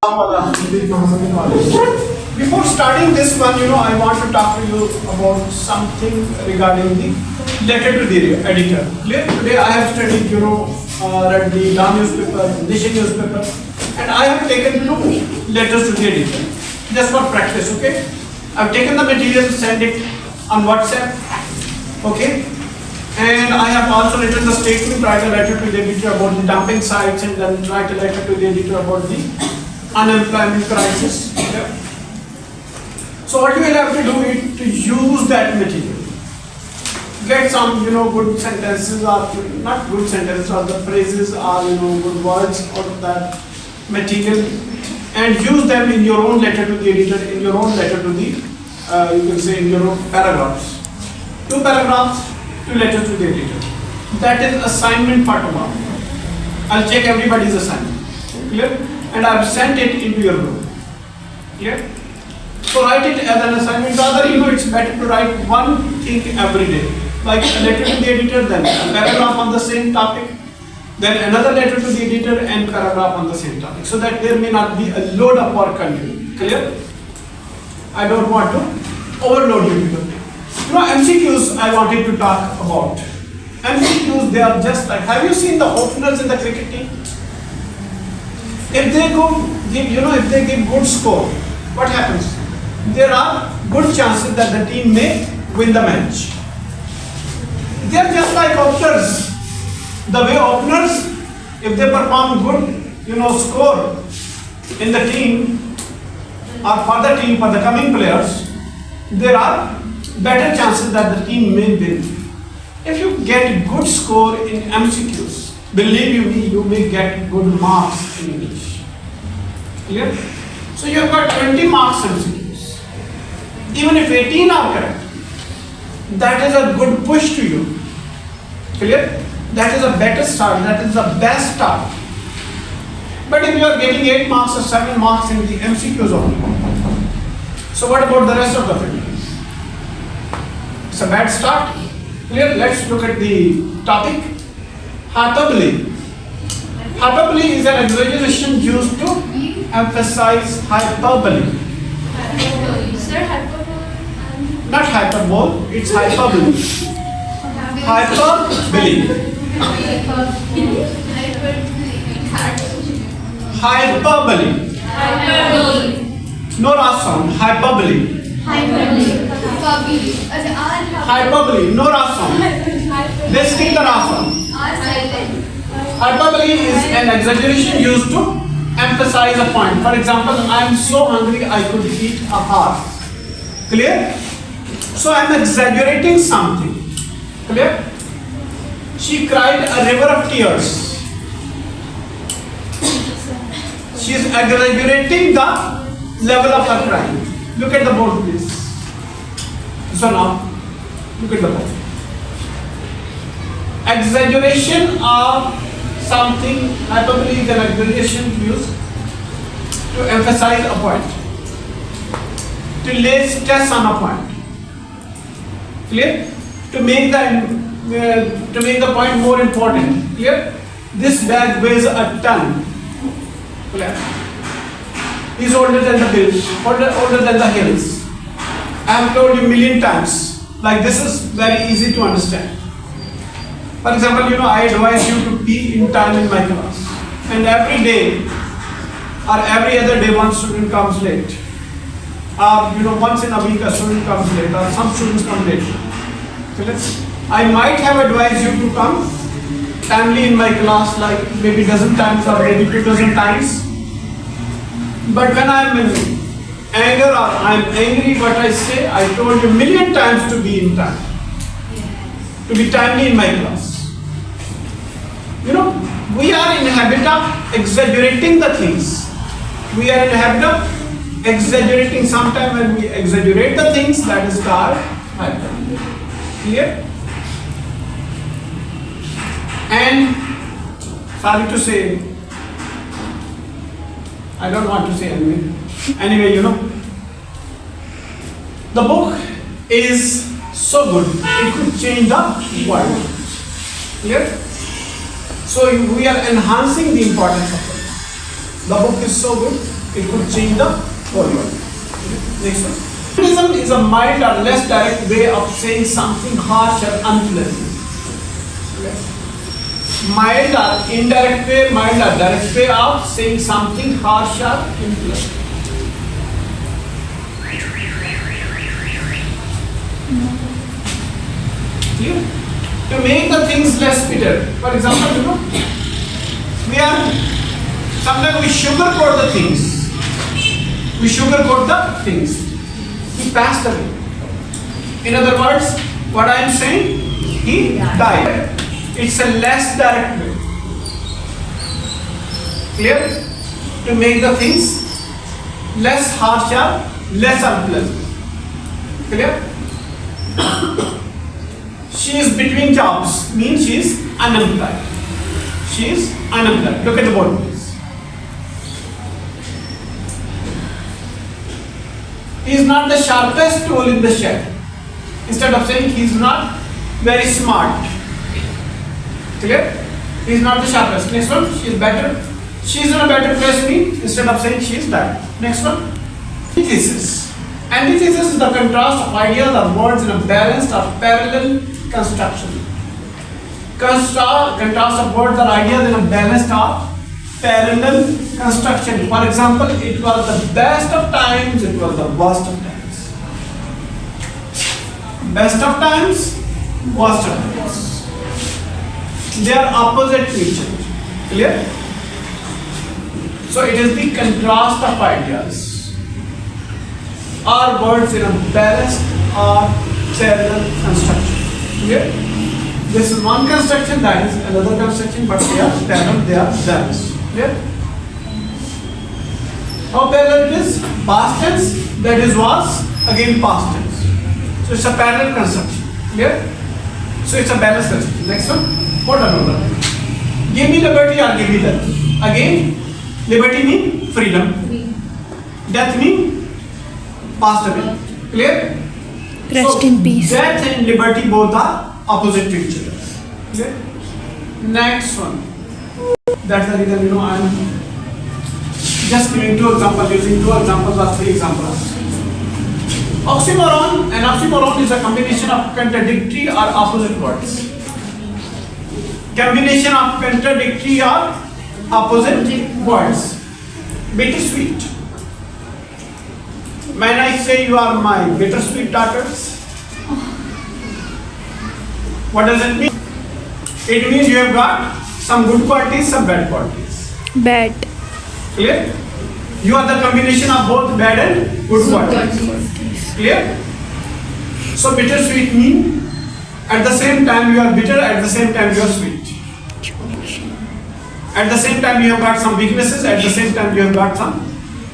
Before starting this one, I want to talk to you about something regarding the letter to the editor. Clear? Today I have studied, read the Dawn newspaper, Nation newspaper, and I have taken 2 letters to the editor, just for practice. Okay? I've taken the material, sent it on WhatsApp. Okay? And I have also written the statement, write a letter to the editor about the dumping sites, and then write a letter to the editor about the unemployment crisis. Yeah. So what you will have to do is to use that material. Get some, good sentences, or not good sentences, or the phrases, or good words out of that material, and use them in your own letter to the editor, in your own letter to the, you can say in your own paragraphs. 2 paragraphs, 2 letters to the editor. That is assignment part of it. I'll check everybody's assignment. Clear? And I've sent it into your group. Clear? So write it as an assignment. Rather, it's better to write one thing every day. Like a letter to the editor, then a paragraph on the same topic, then another letter to the editor and paragraph on the same topic. So that there may not be a load of work on you. Clear? I don't want to overload you people. MCQs I wanted to talk about. MCQs, they are just like, have you seen the openers in the cricket team? If they if they give good score, what happens? There are good chances that the team may win the match. They are just like openers. The way openers, if they perform good, score in the team or for the team, for the coming players, there are better chances that the team may win. If you get good score in MCQs, believe me, you may get good marks in English. Clear? So you have got 20 marks MCQs. Even if 18 are correct, that is a good push to you. Clear? That is a better start, that is the best start. But if you are getting 8 marks or 7 marks in the MCQs only, so what about the rest of the field? It's a bad start. Clear? Let's look at the topic. Hyperbole. Hyperbole is an exaggeration used to emphasize hyperbole. Sir, hyperbole? Not hyperbole, it's hyperbole. Hyperbole. Hyperbole. No last sound. Hyperbole. Hyperbole. No last sound. Let's take the last sound. Hyperbole is an exaggeration used to emphasize a point. For example, I am so hungry I could eat a horse. Clear? So I am exaggerating something. Clear? She cried a river of tears. She is exaggerating the level of her crying. Look at the board, please. So now, look at the board. Exaggeration of something, hyperbole is an exaggeration used to emphasize a point, to lay stress on a point. Clear? To make the point more important. Clear? This bag weighs a ton. Clear? Is older than the hills. Older than the hills. I have told you 1,000,000 times. Like, this is very easy to understand. For example, I advise you to be in time in my class. And every day or every other day one student comes late. Or once in a week a student comes late, or some students come late. I might have advised you to come timely in my class, like maybe dozen times or maybe 2 dozen times. But when I am in anger or I am angry, what I say, I told you 1,000,000 times to be in time. To be timely in my class. We are in the habit of exaggerating the things. We are in the habit of exaggerating. Sometimes when we exaggerate the things, that is called hyperbole. Clear? And sorry to say, I don't want to say anyway. Anyway, the book is so good, it could change the world. Clear? So we are enhancing the importance of it. The book is so good, it could change the whole world. Next one. Criticism is a mild or less direct way of saying something harsh or unpleasant. Mild or indirect way, mild or direct way of saying something harsh or unpleasant. Clear? To make the things less bitter. For example, you know, sometimes we sugarcoat the things. We sugarcoat the things. He passed away. In other words, what I am saying, he died. It's a less direct way. Clear? To make the things less harsh or less unpleasant. Clear? She is between jobs, means she is unemployed. She is unemployed. Look at the board, please. He is not the sharpest tool in the shed. Instead of saying he is not very smart. Clear? He is not the sharpest. Next one, she is better. She is in a better place, means instead of saying she is bad. Next one, antithesis. Antithesis is the contrast of ideas or words in a balanced or parallel construction. Contrast of words or ideas in a balanced or parallel construction. For example, it was the best of times, it was the worst of times. Best of times, worst of times. They are opposite to each other. Clear? So it is the contrast of ideas or words in a balanced or parallel construction. Clear? This is one construction, that is another construction, but they are parallel, they are balanced. Clear? How parallel it is? Past tense, that is was, again past tense. So it's a parallel construction. Clear? So it's a balanced construction. Next one, hold on. Give me liberty or give me death. Again, liberty means freedom. Death means passed away. Clear? Rest in peace. Death and liberty both are opposite to each other. Clear? Next one. That's the reason, you know, I am just giving two examples, using two examples or three examples. Oxymoron. An oxymoron is a combination of contradictory or opposite words. Combination of contradictory or opposite words. Bittersweet. When I say you are my bittersweet daughters, what does it mean? It means you have got some good qualities, some bad qualities. Bad. Clear? You are the combination of both bad and good qualities. Clear? So bittersweet means at the same time you are bitter, at the same time you are sweet. At the same time you have got some weaknesses, at the same time you have got some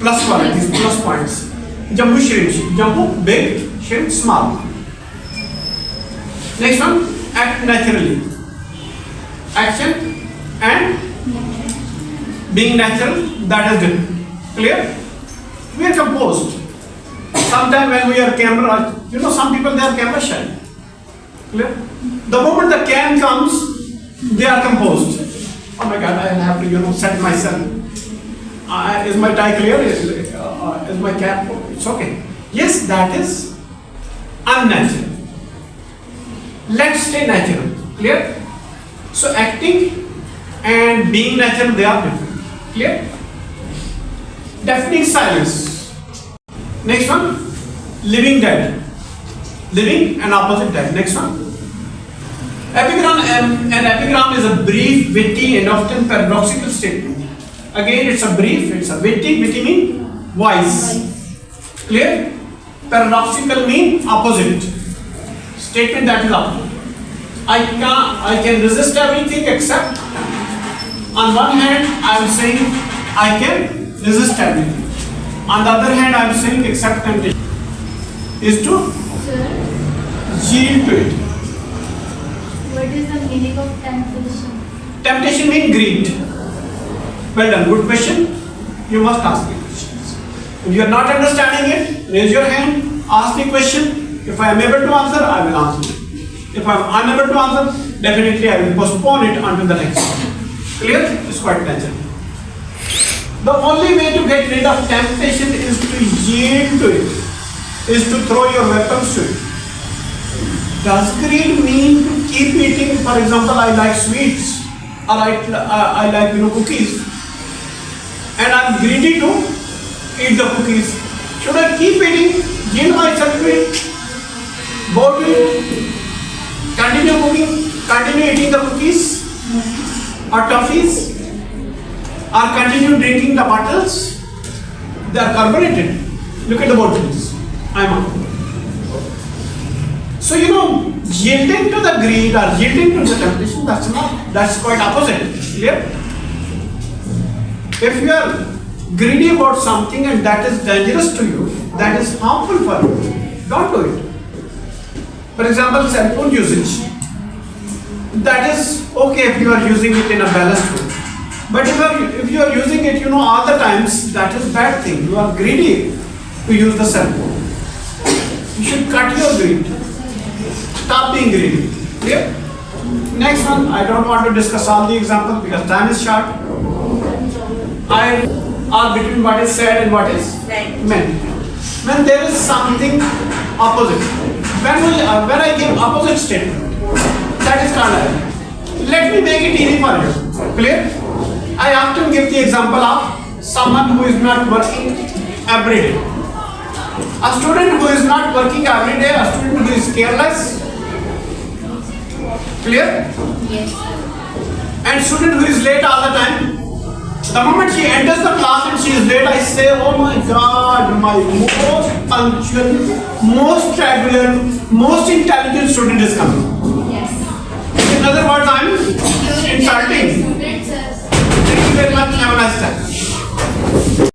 plus qualities, plus points. Jumbo shrimp, jumbo big, shrimp small. Next one, act naturally. Action and being natural, that is different. Clear? We are composed. Sometimes when we are camera, you know, some people they are camera shy. Clear? The moment the can comes, they are composed. Oh my God, I have to, you know, set myself. Is my tie clear? Is my cap? It's okay. Yes, that is unnatural. Let's stay natural. Clear? So acting and being natural, they are different. Clear? Deafening silence. Next one, living dead. Living and opposite dead. Next one. Epigram. An epigram is a brief, witty, and often paradoxical statement. Again, it's a brief, it's a witty. Witty means wise. Clear? Paradoxical means opposite. Statement that is opposite. I can resist everything except, on one hand, I am saying I can resist everything. On the other hand, I am saying except temptation is to yield to it. What is the meaning of temptation? Temptation means greed. Well done, good question. You must ask me questions. If you are not understanding it, raise your hand, ask me question. If I am able to answer, I will answer. If I am unable to answer, definitely I will postpone it until the next one. Clear? It's quite natural. The only way to get rid of temptation is to yield to it, is to throw your weapons to it. Does greed mean to keep eating? For example, I like sweets, or I like cookies, and I'm greedy to eat the cookies. Should I keep eating, yield myself to it, go to it, continue cooking, continue eating the cookies or toffees, or continue drinking the bottles? They are carbonated. Look at the bottles. I'm on. So yielding to the greed or yielding to the temptation, that's quite opposite. Clear? If you are greedy about something and that is dangerous to you, that is harmful for you, don't do it. For example, cell phone usage. That is okay if you are using it in a balanced way. But if you are using it, all the times, that is bad thing. You are greedy to use the cell phone. You should cut your greed. Stop being greedy. Clear? Next one, I don't want to discuss all the examples because time is short. I are between what is said and what is meant. When there is something opposite. When I give opposite statement, that is called. Let me make it easy for you. Clear? I often give the example of someone who is not working every day. A student who is not working every day, a student who is careless. Clear? Yes. And student who is late all the time. The moment she enters the class and she is late, I say, oh my God, my most punctual, most regular, most intelligent student is coming. Yes. In other words, I am insulting. Thank you very much. Have a nice time.